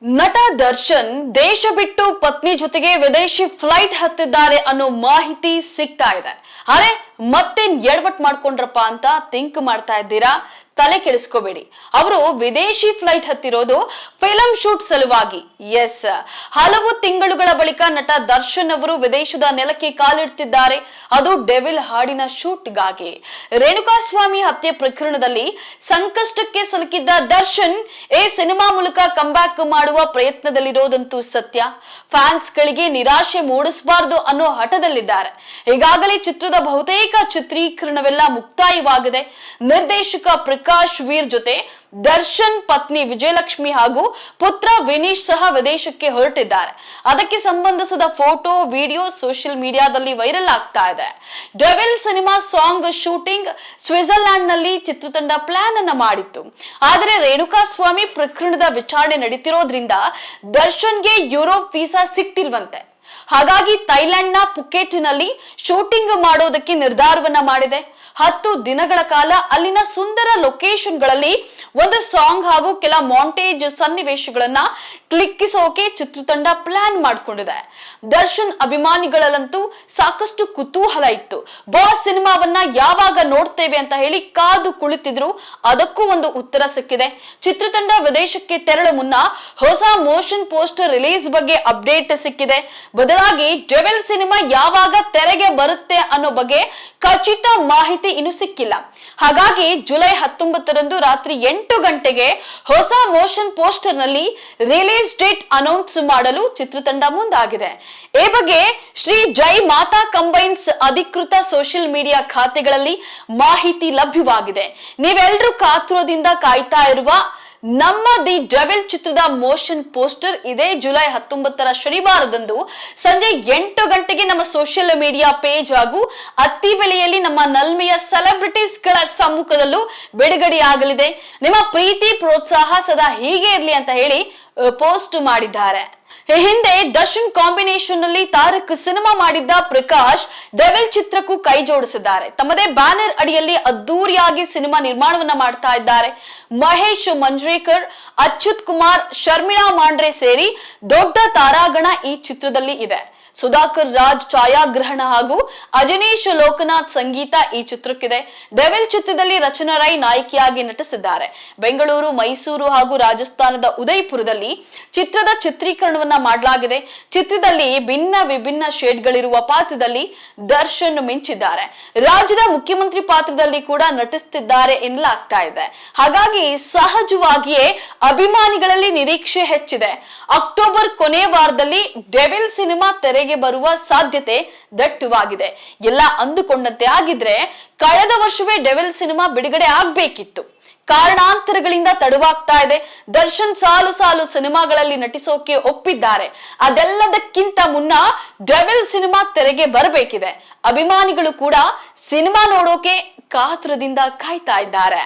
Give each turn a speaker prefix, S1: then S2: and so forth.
S1: ನಟ ದರ್ಶನ್ ದೇಶ ಬಿಟ್ಟು ಪತ್ನಿ ಜೊತೆಗೆ ವಿದೇಶಿ ಫ್ಲೈಟ್ ಹತ್ತಿದ್ದಾರೆ ಅನ್ನೋ ಮಾಹಿತಿ ಸಿಗ್ತಾ ಇದೆ. ಅರೆ ಮತ್ತೇನ್ ಎಡವಟ್ ಮಾಡ್ಕೊಂಡ್ರಪ್ಪ ಅಂತ ಥಿಂಕ್ ಮಾಡ್ತಾ ಇದ್ದೀರಾ? ತಲೆ ಕೆಡಿಸ್ಕೋಬೇಡಿ. ಅವರು ವಿದೇಶಿ ಫ್ಲೈಟ್ ಹತ್ತಿರೋದು ಫಿಲಂ ಶೂಟ್ ಸಲುವಾಗಿ. ಎಸ್, ಹಲವು ತಿಂಗಳುಗಳ ಬಳಿಕ ನಟ ದರ್ಶನ್ ಅವರು ವಿದೇಶದ ನೆಲಕ್ಕೆ ಕಾಲಿಡ್ತಿದ್ದಾರೆ. ಅದು ಡೆವಿಲ್ ಹಾಡಿನ ಶೂಟ್ಗಾಗಿ. ರೇಣುಕಾಸ್ವಾಮಿ ಹತ್ಯೆ ಪ್ರಕರಣದಲ್ಲಿ ಸಂಕಷ್ಟಕ್ಕೆ ಸಿಲುಕಿದ್ದ ದರ್ಶನ್ ಈ ಸಿನಿಮಾ ಮೂಲಕ ಕಂಬ್ಯಾಕ್ ಮಾಡುವ ಪ್ರಯತ್ನದಲ್ಲಿರೋದಂತೂ ಸತ್ಯ. ಫ್ಯಾನ್ಸ್ ಗಳಿಗೆ ನಿರಾಶೆ ಮೂಡಿಸಬಾರದು ಅನ್ನೋ ಹಠದಲ್ಲಿದ್ದಾರೆ. ಈಗಾಗಲೇ ಚಿತ್ರದ ಬಹುತೇಕ ಚಿತ್ರೀಕರಣವೆಲ್ಲ ಮುಕ್ತಾಯವಾಗಿದೆ. ನಿರ್ದೇಶಕ ಪ್ರಕಾಶ್ ವೀರ್ ಜೊತೆ ದರ್ಶನ್ ಪತ್ನಿ ವಿಜಯಲಕ್ಷ್ಮಿ ಹಾಗೂ ಪುತ್ರ ವಿನೀಶ್ ಸಹ ವಿದೇಶಕ್ಕೆ ಹೊರಟಿದ್ದಾರೆ. ಅದಕ್ಕೆ ಸಂಬಂಧಿಸಿದ ಫೋಟೋ ವಿಡಿಯೋ ಸೋಷಿಯಲ್ ಮೀಡಿಯಾದಲ್ಲಿ ವೈರಲ್ ಆಗ್ತಾ ಇದೆ. Devil cinema song shooting Switzerland ನಲ್ಲಿ ಚಿತ್ರತಂಡ ಪ್ಲಾನ್ ಅನ್ನ ಮಾಡಿತ್ತು. ಆದರೆ ರೇಣುಕಾಸ್ವಾಮಿ ಪ್ರಕರಣದ ವಿಚಾರಣೆ ನಡೀತಿರೋದ್ರಿಂದ ದರ್ಶನ್ಗೆ ಯುರೋಪ್ ವೀಸಾ ಸಿಕ್ತಿಲ್ವಂತೆ. ಹಾಗಾಗಿ ಥೈಲ್ಯಾಂಡ್ ನ ಪುಕೆಟ್ ನಲ್ಲಿ ಶೂಟಿಂಗ್ ಮಾಡೋದಕ್ಕೆ ನಿರ್ಧಾರವನ್ನ ಮಾಡಿದೆ. 10 ದಿನಗಳ ಕಾಲ ಅಲ್ಲಿನ ಸುಂದರ ಲೊಕೇಶನ್ ಗಳಲ್ಲಿ ಒಂದು ಸಾಂಗ್ ಹಾಗೂ ಕೆಲ ಮಾಂಟೇಜ್ ಸನ್ನಿವೇಶಗಳನ್ನ ಕ್ಲಿಕ್ಕಿಸೋಕೆ ಚಿತ್ರತಂಡ ಪ್ಲಾನ್ ಮಾಡ್ಕೊಂಡಿದೆ. ದರ್ಶನ್ ಅಭಿಮಾನಿಗಳಲ್ಲಂತೂ ಸಾಕಷ್ಟು ಕುತೂಹಲ ಇತ್ತು. ಬಾಸ್ ಸಿನಿಮಾವನ್ನ ಯಾವಾಗ ನೋಡ್ತೇವೆ ಅಂತ ಹೇಳಿ ಕಾದು ಕುಳಿತಿದ್ರು. ಅದಕ್ಕೂ ಒಂದು ಉತ್ತರ ಸಿಕ್ಕಿದೆ. ಚಿತ್ರತಂಡ ವಿದೇಶಕ್ಕೆ ತೆರಳು ಮುನ್ನ ಹೊಸ ಮೋಷನ್ ಪೋಸ್ಟರ್ ರಿಲೀಸ್ ಬಗ್ಗೆ ಅಪ್ಡೇಟ್ ಸಿಕ್ಕಿದೆ. ಬದಲಾಗಿ ಡೆವಿಲ್ ಸಿನಿಮಾ ಯಾವಾಗ ತೆರೆಗೆ ಬರುತ್ತೆ ಅನ್ನೋ ಬಗ್ಗೆ ಖಚಿತ ಮಾಹಿತಿ ಇನ್ನು ಸಿಕ್ಕಿಲ್ಲ. ಹಾಗಾಗಿ ಜುಲೈ 19ರಂದು ರಾತ್ರಿ 8 ಗಂಟೆಗೆ ಹೊಸ ಮೋಷನ್ ಪೋಸ್ಟರ್ ನಲ್ಲಿ ರಿಲೀಸ್ ಡೇಟ್ ಅನೌನ್ಸ್ ಮಾಡಲು ಚಿತ್ರತಂಡ ಮುಂದಾಗಿದೆ. ಈ ಬಗ್ಗೆ ಶ್ರೀ ಜೈ ಮಾತಾ ಕಂಬೈನ್ಸ್ ಅಧಿಕೃತ ಸೋಷಿಯಲ್ ಮೀಡಿಯಾ ಖಾತೆಗಳಲ್ಲಿ ಮಾಹಿತಿ ಲಭ್ಯವಾಗಿದೆ. ನೀವೆಲ್ಲರೂ ಕಾತುರದಿಂದ ಕಾಯ್ತಾ ಇರುವ ನಮ್ಮ ದಿ ಡೆವಿಲ್ ಚಿತ್ರದ ಮೋಷನ್ ಪೋಸ್ಟರ್ ಇದೇ ಜುಲೈ 19ರ ಶನಿವಾರದಂದು ಸಂಜೆ 8 ಗಂಟೆಗೆ ನಮ್ಮ ಸೋಷಿಯಲ್ ಮೀಡಿಯಾ ಪೇಜ್ ಹಾಗೂ ಅತ್ತಿಬೆಲೆಯಲ್ಲಿ ನಮ್ಮ ನಲ್ಮೆಯ ಸೆಲೆಬ್ರಿಟೀಸ್ ಗಳ ಸಮ್ಮುಖದಲ್ಲೂ ಬಿಡುಗಡೆಯಾಗಲಿದೆ. ನಿಮ್ಮ ಪ್ರೀತಿ ಪ್ರೋತ್ಸಾಹ ಸದಾ ಹೀಗೆ ಇರಲಿ ಅಂತ ಹೇಳಿ ಪೋಸ್ಟ್ ಮಾಡಿದ್ದಾರೆ. ಈ ಹಿಂದೆ ದರ್ಶನ್ ಕಾಂಬಿನೇಷನ್ ನಲ್ಲಿ ತಾರಕ್ ಸಿನಿಮಾ ಮಾಡಿದ್ದ ಪ್ರಕಾಶ್ ಡೆವಿಲ್ ಚಿತ್ರಕ್ಕೂ ಕೈ ಜೋಡಿಸಿದ್ದಾರೆ. ತಮ್ಮದೇ ಬ್ಯಾನರ್ ಅಡಿಯಲ್ಲಿ ಅದ್ದೂರಿಯಾಗಿ ಸಿನಿಮಾ ನಿರ್ಮಾಣವನ್ನ ಮಾಡ್ತಾ ಇದ್ದಾರೆ. ಮಹೇಶ್ ಮಂಜ್ರೇಕರ್, ಅಚ್ಯುತ್ ಕುಮಾರ್, ಶರ್ಮಿಳಾ ಮಾಂಡ್ರೆ ಸೇರಿ ದೊಡ್ಡ ತಾರಾಗಣ ಈ ಚಿತ್ರದಲ್ಲಿ ಇದೆ. ಸುಧಾಕರ್ ರಾಜ್ ಛಾಯಾಗ್ರಹಣ ಹಾಗೂ ಅಜನೀಶ್ ಲೋಕನಾಥ್ ಸಂಗೀತ ಈ ಚಿತ್ರಕ್ಕಿದೆ. ಡೆವಿಲ್ ಚಿತ್ರದಲ್ಲಿ ರಚನಾ ರೈ ನಾಯಕಿಯಾಗಿ ನಟಿಸಿದ್ದಾರೆ. ಬೆಂಗಳೂರು, ಮೈಸೂರು ಹಾಗೂ ರಾಜಸ್ಥಾನದ ಉದಯಪುರದಲ್ಲಿ ಚಿತ್ರದ ಚಿತ್ರೀಕರಣವನ್ನ ಮಾಡಲಾಗಿದೆ. ಚಿತ್ರದಲ್ಲಿ ಭಿನ್ನ ವಿಭಿನ್ನ ಶೇಡ್ಗಳಿರುವ ಪಾತ್ರದಲ್ಲಿ ದರ್ಶನ್ ಮಿಂಚಿದ್ದಾರೆ. ರಾಜ್ಯದ ಮುಖ್ಯಮಂತ್ರಿ ಪಾತ್ರದಲ್ಲಿ ಕೂಡ ನಟಿಸುತ್ತಿದ್ದಾರೆ ಎನ್ನಲಾಗ್ತಾ ಇದೆ. ಹಾಗಾಗಿ ಸಹಜವಾಗಿಯೇ ಅಭಿಮಾನಿಗಳಲ್ಲಿ ನಿರೀಕ್ಷೆ ಹೆಚ್ಚಿದೆ. ಅಕ್ಟೋಬರ್ ಕೊನೆ ವಾರದಲ್ಲಿ ಡೆವಿಲ್ ಸಿನಿಮಾ ತೆರೆಗೆ ಬರುವ ಸಾಧ್ಯತೆ ದಟ್ಟವಾಗಿದೆ. ಎಲ್ಲ ಅಂದುಕೊಂಡಂತೆ ಆಗಿದ್ರೆ ಕಳೆದ ವರ್ಷವೇ ಡೆವಿಲ್ ಸಿನಿಮಾ ಬಿಡುಗಡೆ ಆಗ್ಬೇಕಿತ್ತು. ಕಾರಣಾಂತರಗಳಿಂದ ತಡವಾಗ್ತಾ ಇದೆ. ದರ್ಶನ್ ಸಾಲು ಸಾಲು ಸಿನಿಮಾಗಳಲ್ಲಿ ನಟಿಸೋಕೆ ಒಪ್ಪಿದ್ದಾರೆ. ಅದೆಲ್ಲದಕ್ಕಿಂತ ಮುನ್ನ ಡೆವಿಲ್ ಸಿನಿಮಾ ತೆರೆಗೆ ಬರಬೇಕಿದೆ. ಅಭಿಮಾನಿಗಳು ಕೂಡ ಸಿನಿಮಾ ನೋಡೋಕೆ ಕಾತುರದಿಂದ ಕಾಯ್ತಾ ಇದ್ದಾರೆ.